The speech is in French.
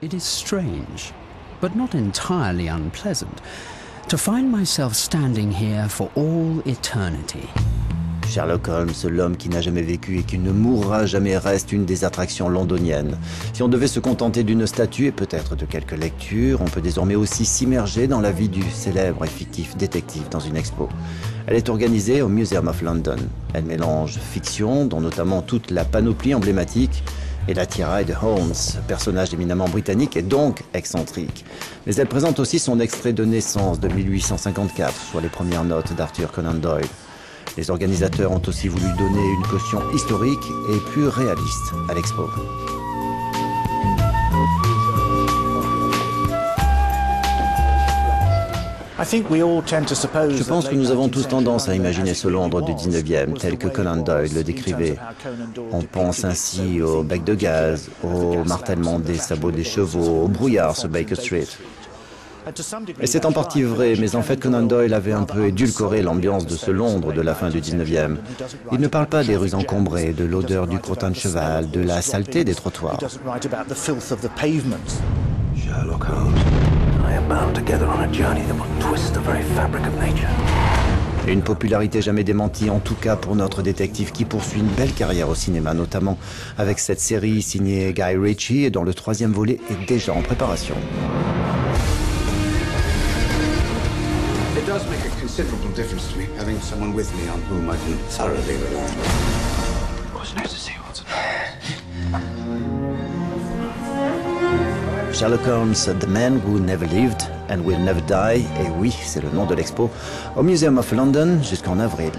It is strange, but not entirely unpleasant, to find myself standing here for all eternity. Sherlock Holmes, l'homme qui n'a jamais vécu et qui ne mourra jamais, reste une des attractions londoniennes. Si on devait se contenter d'une statue et peut-être de quelques lectures, on peut désormais aussi s'immerger dans la vie du célèbre et fictif détective dans une expo. Elle est organisée au Museum of London. Elle mélange fiction, dont notamment toute la panoplie emblématique, et l'attirail de Holmes, personnage éminemment britannique et donc excentrique. Mais elle présente aussi son extrait de naissance de 1854, soit les premières notes d'Arthur Conan Doyle. Les organisateurs ont aussi voulu donner une caution historique et plus réaliste à l'expo. Je pense que nous avons tous tendance à imaginer ce Londres du 19e tel que Conan Doyle le décrivait. On pense ainsi au bec de gaz, au martèlement des sabots des chevaux, au brouillard sur Baker Street. Et c'est en partie vrai, mais en fait Conan Doyle avait un peu édulcoré l'ambiance de ce Londres de la fin du 19e. Il ne parle pas des rues encombrées, de l'odeur du crottin de cheval, de la saleté des trottoirs. Sherlock Holmes, I am bound together on a journey that will twist the very fabric of nature. Une popularité jamais démentie, en tout cas pour notre détective qui poursuit une belle carrière au cinéma, notamment avec cette série signée Guy Ritchie et dont le 3e volet est déjà en préparation. It does make a considerable difference to me having someone with me on whom I can thoroughly rely. It was nice to see you, Watson. Sherlock Holmes, The Man Who Never Lived and Will Never Die, et oui, c'est le nom de l'expo, au Museum of London jusqu'en avril.